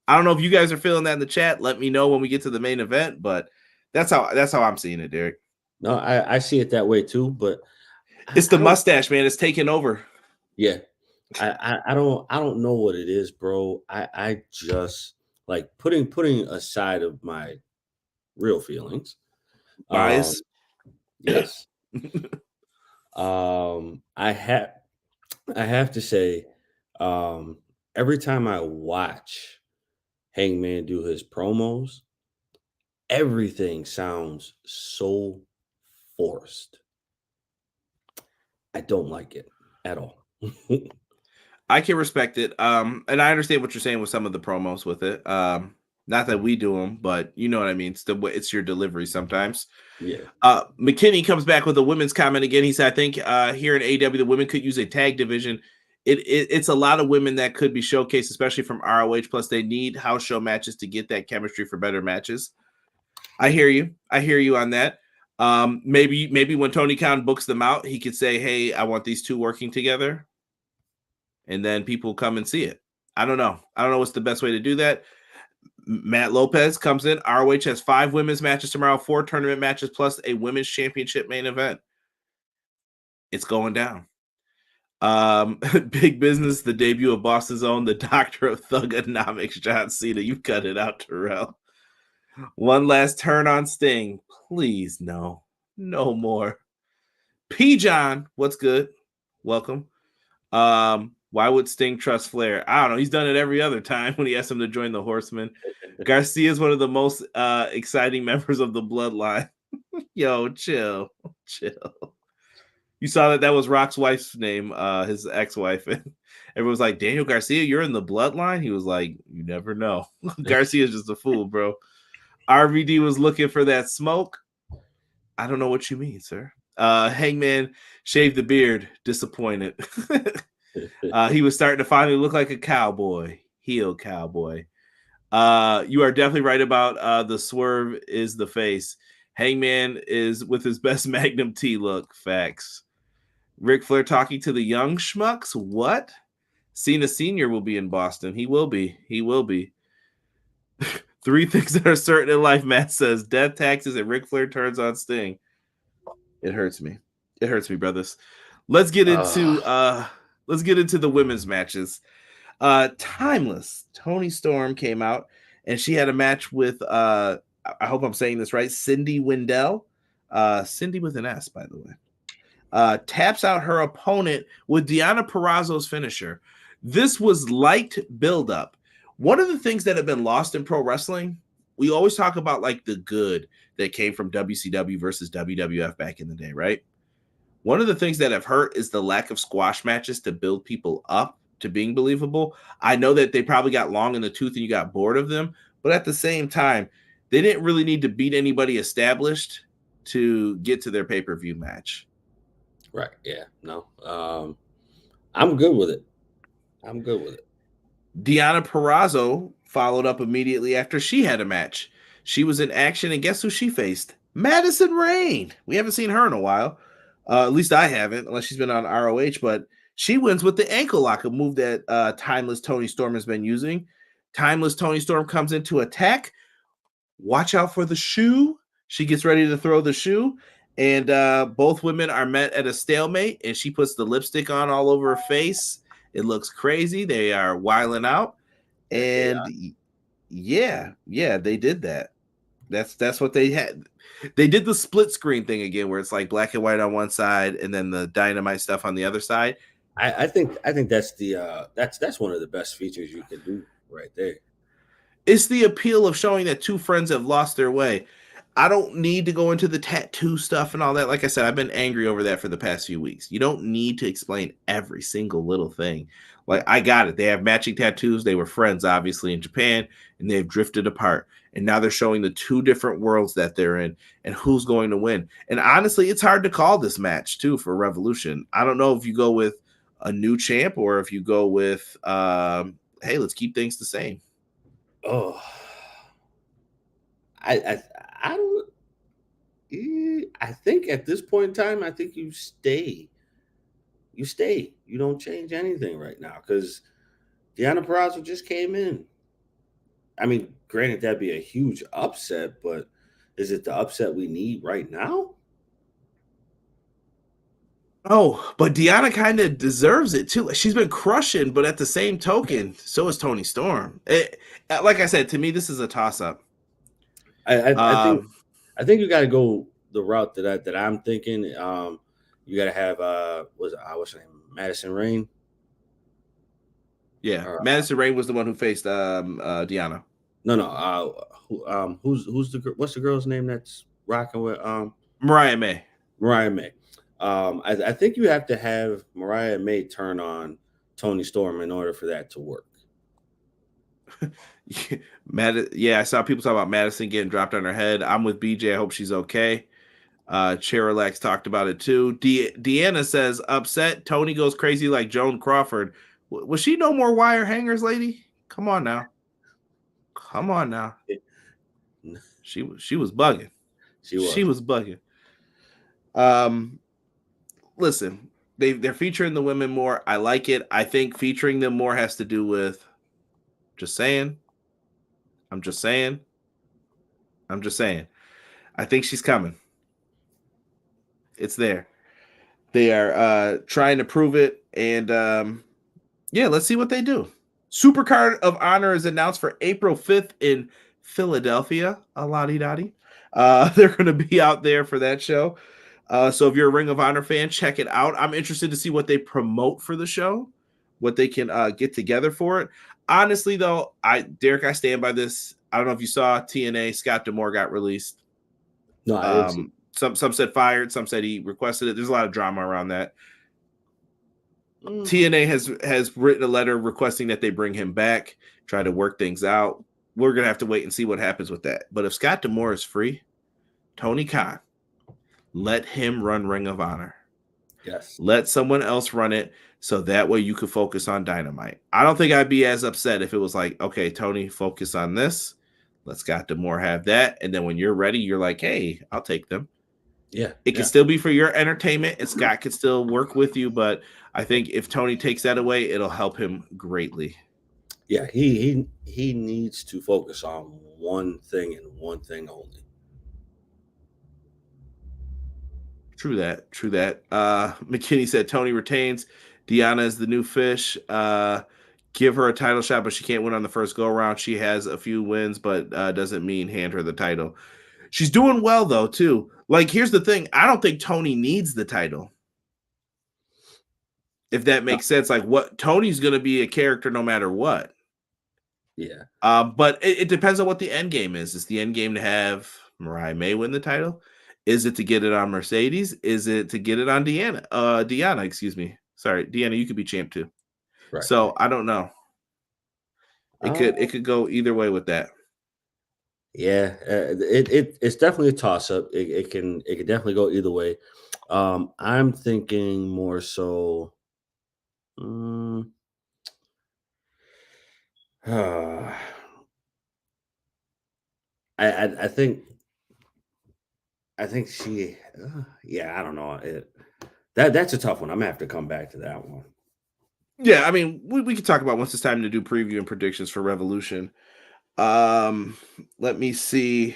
I don't know if you guys are feeling that in the chat. Let me know when we get to the main event, but that's how I'm seeing it, Derek. No, I see it that way too, but it's the mustache, man. It's taking over. Yeah. I don't know what it is, bro. I just like putting aside of my real feelings. Bias. Yes. I have to say, every time I watch Hangman do his promos, everything sounds so forced. I don't like it at all. I can respect it. And I understand what you're saying with some of the promos with it. Not that we do them, but you know what I mean. It's your delivery sometimes. Yeah. McKinney comes back with a women's comment again. He said, I think here in AEW, the women could use a tag division. It's a lot of women that could be showcased, especially from ROH. Plus, they need house show matches to get that chemistry for better matches. I hear you. I hear you on that. Maybe when Tony Khan books them out, he could say, hey, I want these two working together. And then people come and see it. I don't know. I don't know what's the best way to do that. Matt Lopez comes in. ROH has 5 women's matches tomorrow, 4 tournament matches, plus a women's championship main event. It's going down. Big business, the debut of Boston's own, the doctor of thugonomics, John Cena. You cut it out, Terrell. One last turn on Sting. Please, no. No more. P. John, what's good? Welcome. Why would Sting trust Flair? I don't know. He's done it every other time when he asked him to join the Horsemen. Garcia is one of the most exciting members of the bloodline. Yo, chill. You saw that was Rock's wife's name, his ex-wife. And everyone's like, Daniel Garcia, you're in the bloodline? He was like, you never know. Garcia's just a fool, bro. RVD was looking for that smoke. I don't know what you mean, sir. Hangman shaved the beard. Disappointed. He was starting to finally look like a cowboy. Heel cowboy. You are definitely right about the Swerve is the face. Hangman is with his best Magnum T look. Facts. Ric Flair talking to the young schmucks. What? Cena Sr. will be in Boston. He will be. 3 things that are certain in life, Matt says. Death, taxes, and Ric Flair turns on Sting. It hurts me. It hurts me, brothers. Let's get into the women's matches. Timeless. Toni Storm came out and she had a match with I hope I'm saying this right, Cindy Windell. Cindy with an S, by the way. Taps out her opponent with Deonna Purrazzo's finisher. This was light buildup. One of the things that have been lost in pro wrestling, we always talk about like the good that came from WCW versus WWF back in the day, right? One of the things that have hurt is the lack of squash matches to build people up to being believable. I know that they probably got long in the tooth and you got bored of them, but at the same time, they didn't really need to beat anybody established to get to their pay-per-view match. Right. Yeah. No. I'm good with it. Deonna Purrazzo followed up immediately after she had a match. She was in action, and guess who she faced? Madison Rayne. We haven't seen her in a while. At least I haven't, unless she's been on ROH, but she wins with the ankle lock, a move that Timeless Toni Storm has been using. Timeless Toni Storm comes into attack. Watch out for the shoe. She gets ready to throw the shoe, and both women are met at a stalemate, and she puts the lipstick on all over her face. It looks crazy. They are wiling out, and yeah, they did that. That's what they had. They did the split screen thing again, where it's like black and white on one side, and then the Dynamite stuff on the other side. I think that's that's one of the best features you can do right there. It's the appeal of showing that two friends have lost their way. I don't need to go into the tattoo stuff and all that. Like I said, I've been angry over that for the past few weeks. You don't need to explain every single little thing. Like, I got it. They have matching tattoos. They were friends, obviously, in Japan, and they've drifted apart. And now they're showing the 2 different worlds that they're in and who's going to win. And honestly, it's hard to call this match, too, for Revolution. I don't know if you go with a new champ or if you go with, hey, let's keep things the same. Oh, I don't. I think at this point in time, I think you stay. You don't change anything right now because Deonna Purrazzo just came in. I mean, granted, that'd be a huge upset, but is it the upset we need right now? Oh, but Deonna kind of deserves it too. She's been crushing, but at the same token, so is Toni Storm. Like I said, to me, this is a toss-up. I think Um, you got to go the route that I'm thinking. You got to have what's her name, Madison Rain. yeah, Or, Madison Rain was the one who faced Deonna. no. Who's what's the girl's name that's rocking with Mariah May. Mariah May? I think you have to have Mariah May turn on Toni Storm in order for that to work. Yeah, I saw people talk about Madison getting dropped on her head. I'm with BJ. I hope she's okay. Cherilax talked about it too. Deanna says upset. Toni goes crazy like Joan Crawford. Was she no more wire hangers, lady? Come on now. She was bugging. She was bugging. Listen, they're featuring the women more. I like it. I think featuring them more has to do with just saying. I'm just saying. I think she's coming. It's there. They are trying to prove it, and yeah, let's see what they do. Supercard of Honor is announced for April 5th in Philadelphia. A lottie dottie. They're going to be out there for that show. So if you're a Ring of Honor fan, check it out. I'm interested to see what they promote for the show, what they can get together for it. Honestly, though, Derek, I stand by this. I don't know if you saw TNA. Scott D'Amore got released. No, I didn't see. Some said fired. Some said he requested it. There's a lot of drama around that. TNA has written a letter requesting that they bring him back, try to work things out. We're gonna have to wait and see what happens with that. But if Scott D'Amore is free, Tony Khan, let him run Ring of Honor. Yes. Let someone else run it so that way you could focus on Dynamite. I don't think I'd be as upset if it was like, okay, Tony, focus on this. Let Scott D'Amore have that. And then when you're ready, you're like, hey, I'll take them. Yeah. It can still be for your entertainment, and Scott can still work with you, but I think if Tony takes that away, it'll help him greatly. Yeah, he needs to focus on one thing and one thing only. True that. McKinney said Tony retains. Deonna is the new fish. Give her a title shot, but she can't win on the first go around. She has a few wins, but doesn't mean hand her the title. She's doing well though, too. Like, here's the thing. I don't think Tony needs the title. If that makes sense. Like, what Tony's going to be a character no matter what. Yeah. But it depends on what the end game is. Is the end game to have Mariah May win the title? Is it to get it on Mercedes? Is it to get it on Deonna, excuse me. Sorry, Deonna, you could be champ too. Right. So I don't know. It could go either way with that. Yeah, it's definitely a toss up. It can definitely go either way. I'm thinking more so. I think she. Yeah, I don't know. That's a tough one. I'm gonna have to come back to that one. Yeah, I mean, we could talk about once it's time to do preview and predictions for Revolution. Let me see.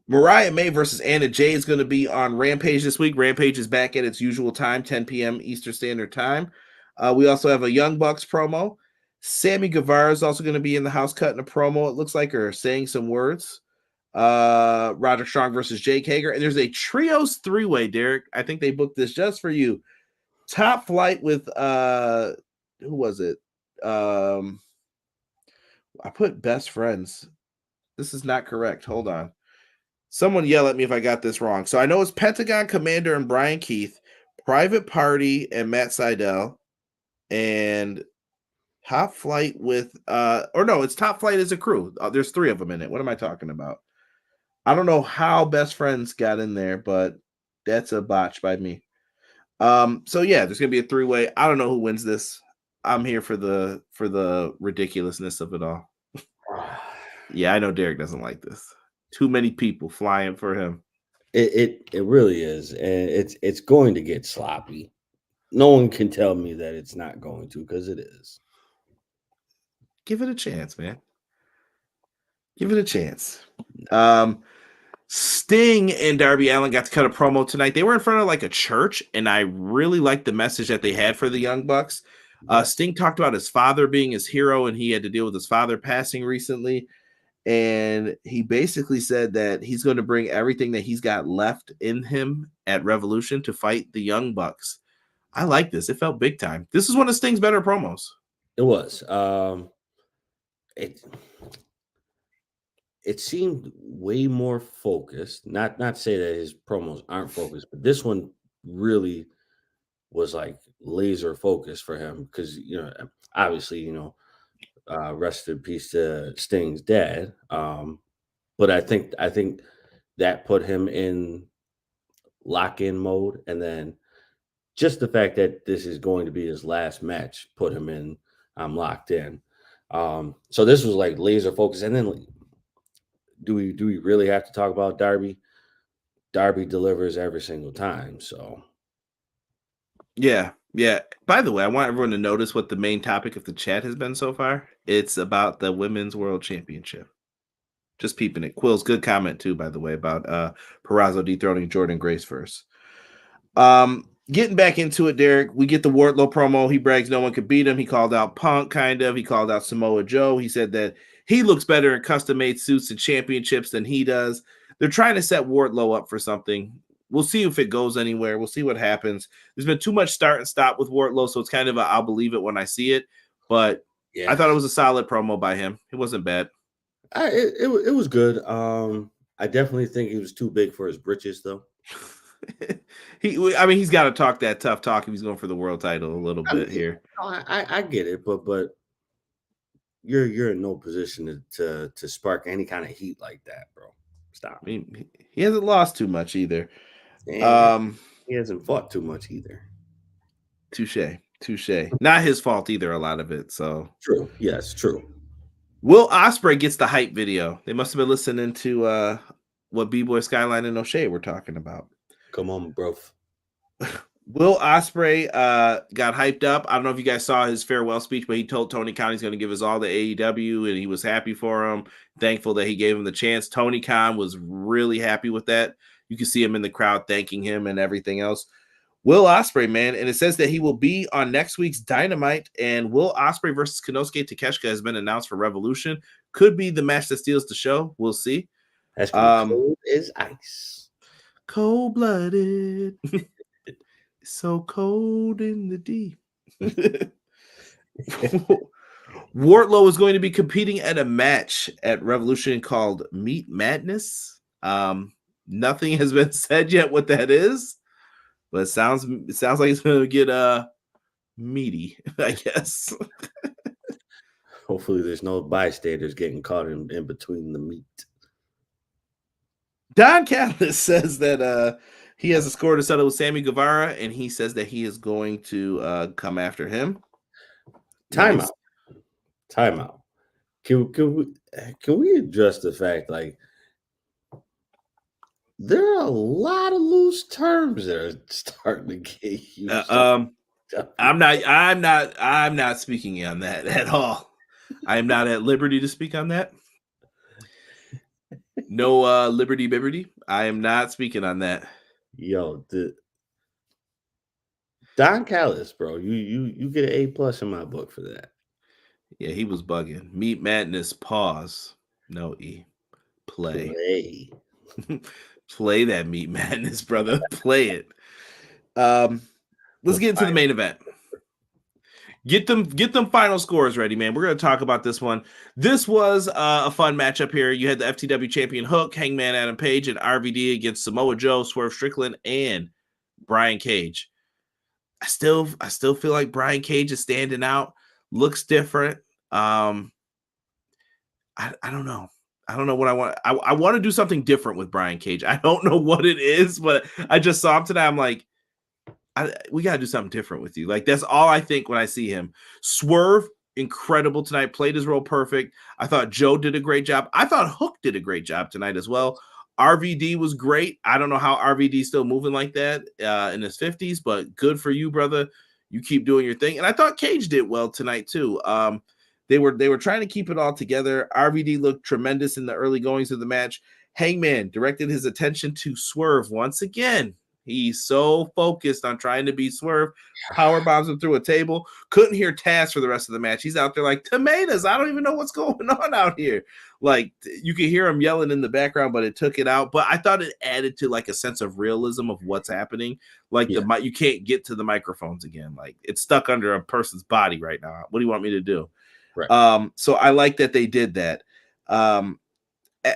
Mariah May versus Anna Jay is going to be on Rampage this week. Rampage is back at its usual time, 10 p.m. Eastern Standard Time. We also have a Young Bucks promo. Sammy Guevara is also going to be in the house cutting a promo, it looks like, or saying some words. Roderick Strong versus Jake Hager. And there's a trios three-way, Derek. I think they booked this just for you. Top Flight with who was it? I put Best Friends. This is not correct. Hold on. Someone yell at me if I got this wrong. So I know it's Pentagon Commander and Brian Keith, Private Party and Matt Sydal, and Top Flight with it's Top Flight as a crew. There's three of them in it. What am I talking about? I don't know how Best Friends got in there, but that's a botch by me. So yeah, there's gonna be a three-way. I don't know who wins this. I'm here for the ridiculousness of it all. Yeah, I know Derek doesn't like this. Too many people flying for him. It really is, and it's going to get sloppy. No one can tell me that it's not going to, because it is. Give it a chance, man. Give it a chance. Sting and Darby Allin got to cut a promo tonight. They were in front of like a church, and I really liked the message that they had for the Young Bucks. Sting talked about his father being his hero, and he had to deal with his father passing recently. And he basically said that he's going to bring everything that he's got left in him at Revolution to fight the Young Bucks. I like this. It felt big time. This is one of Sting's better promos. It was. It seemed way more focused. Not to say that his promos aren't focused, but this one really was like laser focused for him because obviously rest in peace to Sting's dad. But I think that put him in lock-in mode, and then just the fact that this is going to be his last match put him in. I'm locked in. So this was like laser focused, and then. Do we really have to talk about Darby? Darby delivers every single time. So, yeah. By the way, I want everyone to notice what the main topic of the chat has been so far. It's about the Women's World Championship. Just peeping it. Quill's good comment too, by the way, about Purrazzo dethroning Jordan Grace first. Getting back into it, Derek, we get the Wardlow promo. He brags no one could beat him. He called out Punk, kind of. He called out Samoa Joe. He said that he looks better in custom-made suits and championships than he does. They're trying to set Wardlow up for something. We'll see if it goes anywhere. We'll see what happens. There's been too much start and stop with Wardlow, so it's kind of I'll believe it when I see it. But yeah. I thought it was a solid promo by him. It wasn't bad. It was good. I definitely think he was too big for his britches, though. He's got to talk that tough talk if he's going for the world title a little bit here. I get it, but you're in no position to spark any kind of heat like that, bro. Stop. I mean, he hasn't lost too much either. He hasn't fought too much either. Touche. Not his fault either, a lot of it. So true. Yes, true. Will Ospreay gets the hype video. They must have been listening to what B-Boy Skyline and O'Shea were talking about. Come on, bro. Will Ospreay got hyped up. I don't know if you guys saw his farewell speech, but he told Tony Khan he's going to give his all to AEW, and he was happy for him, thankful that he gave him the chance. Tony Khan was really happy with that. You can see him in the crowd thanking him and everything else. Will Ospreay, man, and it says that he will be on next week's Dynamite, and Will Ospreay versus Konosuke Takeshita has been announced for Revolution. Could be the match that steals the show. We'll see. That's cold as ice. Cold-blooded. So cold in the deep. Wardlow is going to be competing at a match at Revolution called Meat Madness. Nothing has been said yet what that is, but it sounds like it's going to get meaty, I guess. Hopefully there's no bystanders getting caught in between the meat. Don Callis says that he has a score to settle with Sammy Guevara, and he says that he is going to come after him. Timeout. Can we address the fact, like, there are a lot of loose terms that are starting to get used. I'm not speaking on that at all. I am not at liberty to speak on that. No liberty. I am not speaking on that. Yo, Don Callis, bro, you get an A+ in my book for that. Yeah, he was bugging. Meat Madness, pause. No E. Play. Play that Meat Madness, brother. Play it. Let's get into the main event. Get them final scores ready, man. We're going to talk about this one. This was a fun matchup here. You had the FTW champion Hook, Hangman Adam Page, and RVD against Samoa Joe, Swerve Strickland, and Brian Cage. I still feel like Brian Cage is standing out. Looks different. I don't know. I don't know what I want. I want to do something different with Brian Cage. I don't know what it is, but I just saw him today. I'm like, we got to do something different with you. Like, that's all I think when I see him. Swerve, incredible tonight. Played his role perfect. I thought Joe did a great job. I thought Hook did a great job tonight as well. RVD was great. I don't know how RVD is still moving like that in his 50s, but good for you, brother. You keep doing your thing. And I thought Cage did well tonight too. They were trying to keep it all together. RVD looked tremendous in the early goings of the match. Hangman directed his attention to Swerve once again. He's so focused on trying to be Swerve. Power bombs him through a table. Couldn't hear Taz for the rest of the match. He's out there like, tomatoes. I don't even know what's going on out here. Like, you could hear him yelling in the background, but it took it out. But I thought it added to like a sense of realism of what's happening. Like you can't get to the microphones again. Like, it's stuck under a person's body right now. What do you want me to do? Right. So I like that they did that.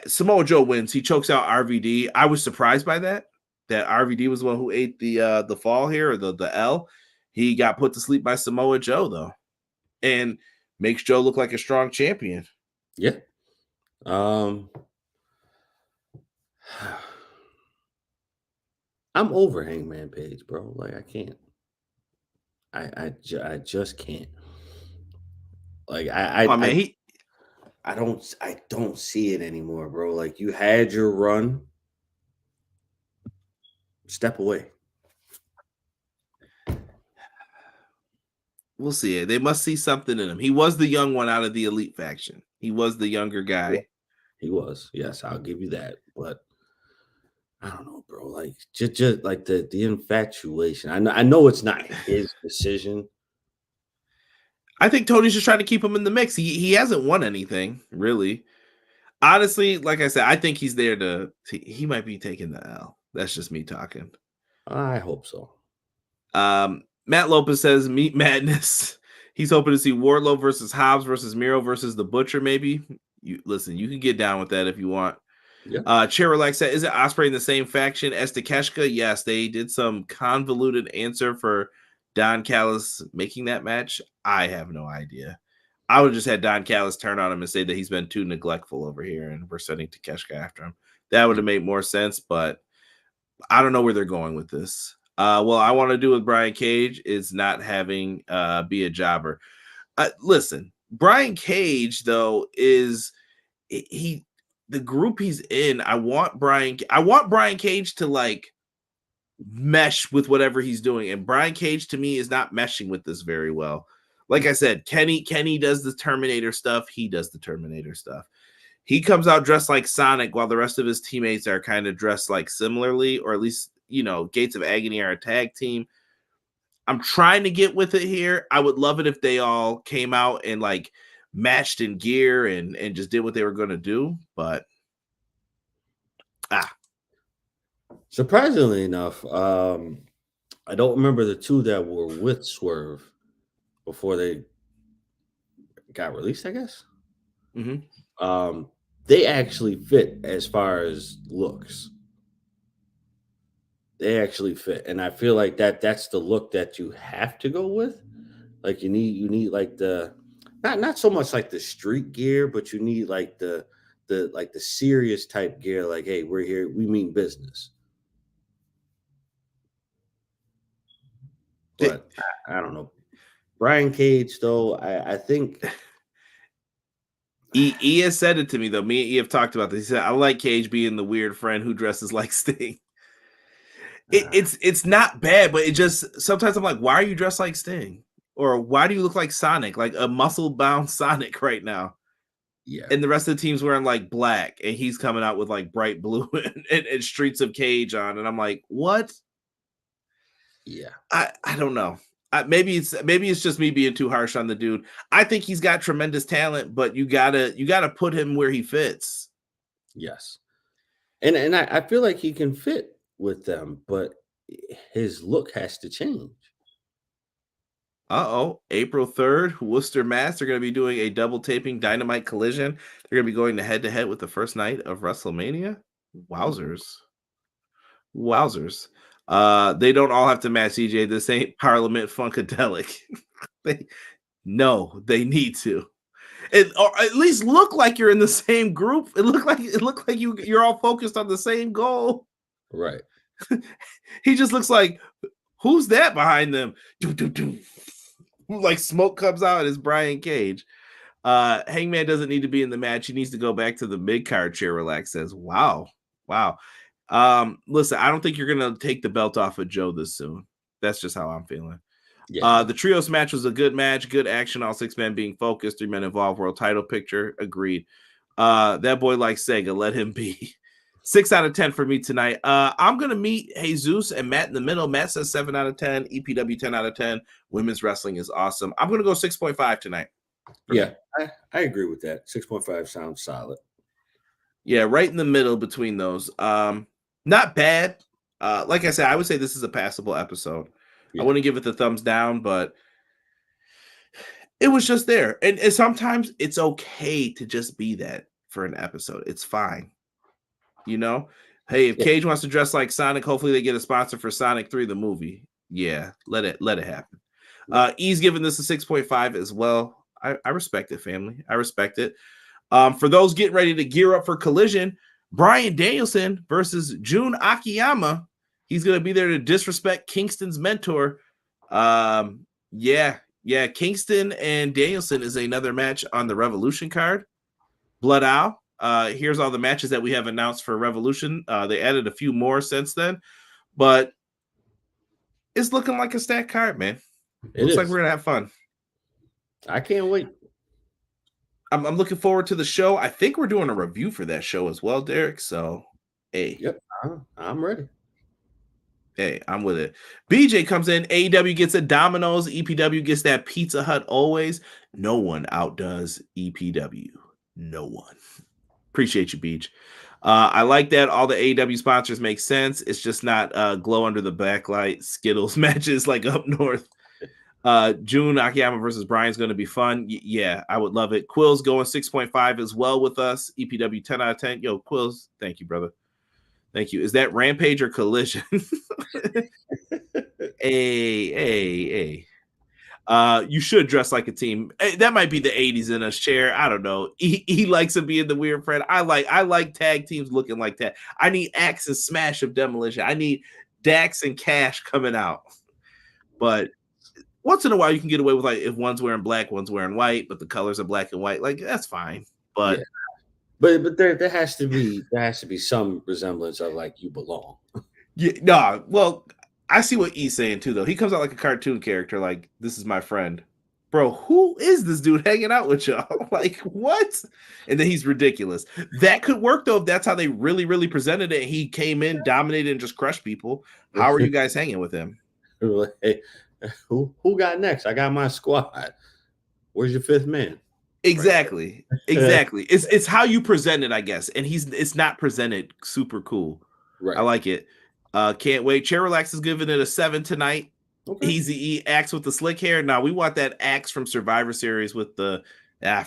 Samoa Joe wins. He chokes out RVD. I was surprised by that RVD was the one who ate the fall here, or the L. He got put to sleep by Samoa Joe, though, and makes Joe look like a strong champion. Yeah. I'm over Hangman Page, bro. Like, I can't. I just can't. Like, I don't see it anymore, bro. Like, you had your run. Step away. We'll see. They must see something in him. He was the young one out of the Elite faction. He was the younger guy. Yeah, he was. Yes, I'll give you that. But I don't know, bro. Like, just like the infatuation. I know it's not his decision. I think Tony's just trying to keep him in the mix. He hasn't won anything, really. Honestly, like I said, I think he's there he might be taking the L. That's just me talking. I hope so. Matt Lopez says Meat Madness. He's hoping to see Wardlow versus Hobbs versus Miro versus the Butcher, maybe. You can get down with that if you want. Yeah. Chair Relax said, is it Ospreay in the same faction as Takeshita? Yes, they did some convoluted answer for Don Callis making that match. I have no idea. I would have just had Don Callis turn on him and say that he's been too neglectful over here and we're sending Takeshita after him. That would have made more sense, but I don't know where they're going with this. What I want to do with Brian Cage is not having be a jobber. Listen, Brian Cage, though, is the group he's in. I want Brian Cage to like mesh with whatever he's doing, and Brian Cage to me is not meshing with this very well. Like I said, Kenny does the Terminator stuff. He does the Terminator stuff. He comes out dressed like Sonic while the rest of his teammates are kind of dressed like similarly, or at least, Gates of Agony are a tag team. I'm trying to get with it here. I would love it if they all came out and like matched in gear and just did what they were going to do. But surprisingly enough, I don't remember the two that were with Swerve before they got released, I guess. Mm-hmm. They actually fit as far as looks. They actually fit, and I feel like that's the look that you have to go with. Like, you need like the not so much like the street gear, but you need like the serious type gear. Like, hey, we're here, we mean business. But I don't know. Brian Cage, though, I think he has said it to me, though. Me and E have talked about this. He said, I like Cage being the weird friend who dresses like Sting. It's not bad, but it just sometimes I'm like, why are you dressed like Sting? Or why do you look like Sonic, like a muscle-bound Sonic right now? Yeah. And the rest of the team's wearing like black, and he's coming out with like bright blue and Streets of Cage on, and I'm like, what? Yeah, I don't know. Maybe it's just me being too harsh on the dude. I think he's got tremendous talent, but you gotta put him where he fits. Yes, and I feel like he can fit with them, but his look has to change. April 3rd, Worcester, Mass. They're going to be doing a double taping Dynamite Collision. They're going to be going head to head with the first night of WrestleMania. Wowzers. They don't all have to match EJ. This ain't Parliament Funkadelic. they need to. Or at least look like you're in the same group. It looked like you're all focused on the same goal. Right. He just looks like, who's that behind them? Like smoke comes out and it's Brian Cage. Hangman doesn't need to be in the match. He needs to go back to the mid-card. Chair Relax says, wow. Listen, I don't think you're going to take the belt off of Joe this soon. That's just how I'm feeling. Yeah. The trios match was a good match, good action, all 6 men being focused, 3 men involved, world title picture. Agreed. That boy likes Sega. Let him be. 6 out of 10 for me tonight. I'm going to meet Jesus and Matt in the middle. Matt says 7 out of 10. EPW 10 out of 10. Women's wrestling is awesome. I'm going to go 6.5 tonight. Yeah, I agree with that. 6.5 sounds solid. Yeah, right in the middle between those. Not bad. Like I said, I would say this is a passable episode. Yeah. I wouldn't give it the thumbs down, but it was just there. And sometimes it's okay to just be that for an episode. It's fine. You know? Hey, if Cage wants to dress like Sonic, hopefully they get a sponsor for Sonic 3, the movie. Yeah, let it happen. E's giving this a 6.5 as well. I respect it, family. I respect it. For those getting ready to gear up for Collision, Bryan Danielson versus Jun Akiyama. He's going to be there to disrespect Kingston's mentor. Yeah, Kingston and Danielson is another match on the Revolution card. Blood Owl. Here's all the matches that we have announced for Revolution. They added a few more since then, but it's looking like a stacked card, man. Looks like we're going to have fun. I can't wait. I'm looking forward to the show. I think we're doing a review for that show as well, Derek. So, hey. Yep, I'm ready. Hey, I'm with it. BJ comes in. AEW gets a Domino's. EPW gets that Pizza Hut always. No one outdoes EPW. No one. Appreciate you, Beach. I like that. All the AEW sponsors make sense. It's just not glow under the backlight Skittles matches like up north. Jun Akiyama versus Bryan's going to be fun. Yeah, I would love it. Quill's going 6.5 as well with us. EPW 10 out of 10. Yo, Quills, thank you, brother. Thank you. Is that Rampage or Collision? Hey. You should dress like a team. That might be the 80s in us, Chair. I don't know. He likes to be in the weird friend. I like tag teams looking like that. I need Axe and Smash of Demolition. I need Dax and Cash coming out. But once in a while, you can get away with like if one's wearing black, one's wearing white, but the colors are black and white. Like that's fine. But there has to be some resemblance of like you belong. Yeah, no. Well, I see what E's saying too, though. He comes out like a cartoon character, like this is my friend, bro. Who is this dude hanging out with y'all? Like what? And then he's ridiculous. That could work though if that's how they really, really presented it. He came in, dominated, and just crushed people. How are you guys hanging with him? Hey, who got next? I got my squad. Where's your fifth man? Exactly. It's how you present it, I guess. And it's not presented super cool. Right. I like it. Can't wait. Chair Relax is giving it a 7 tonight. Okay. Easy E Axe with the slick hair. Now we want that Axe from Survivor Series with the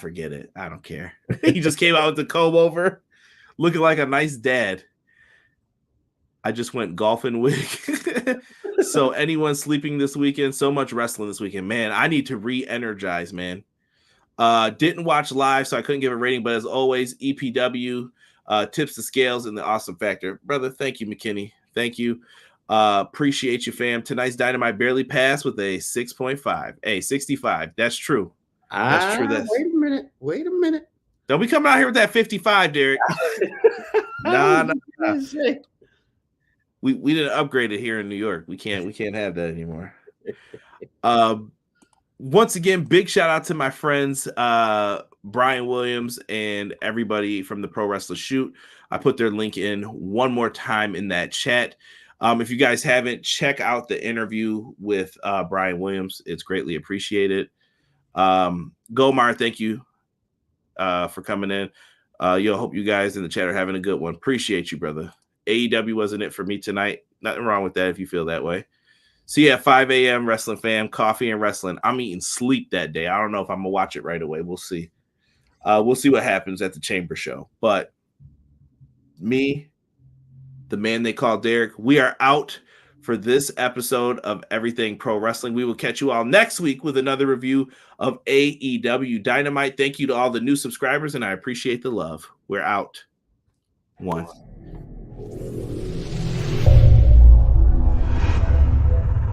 forget it. I don't care. He just came out with the comb over, looking like a nice dad. I just went golfing wig. So anyone sleeping this weekend, so much wrestling this weekend. Man, I need to re-energize, man. Didn't watch live, so I couldn't give a rating, but as always, EPW tips the scales in the awesome factor. Brother, thank you, McKinney. Thank you. Appreciate you, fam. Tonight's Dynamite barely passed with a 6.5. Hey, 65. That's true. That's true. Wait a minute. Don't be coming out here with that 55, Derek. Nah. We didn't upgrade it here in New York. We can't have that anymore. Once again, big shout out to my friends Brian Williams and everybody from the Pro Wrestler Shoot. I put their link in one more time in that chat. If you guys haven't, check out the interview with Brian Williams. It's greatly appreciated. Gomar, thank you for coming in. Hope you guys in the chat are having a good one. Appreciate you, brother. AEW wasn't it for me tonight. Nothing wrong with that if you feel that way. See you at 5 a.m. Wrestling fam, coffee and wrestling. I'm eating sleep that day. I don't know if I'm going to watch it right away. We'll see. We'll see what happens at the Chamber show. But me, the man they call Derek, we are out for this episode of Everything Pro Wrestling. We will catch you all next week with another review of AEW Dynamite. Thank you to all the new subscribers, and I appreciate the love. We're out. 1.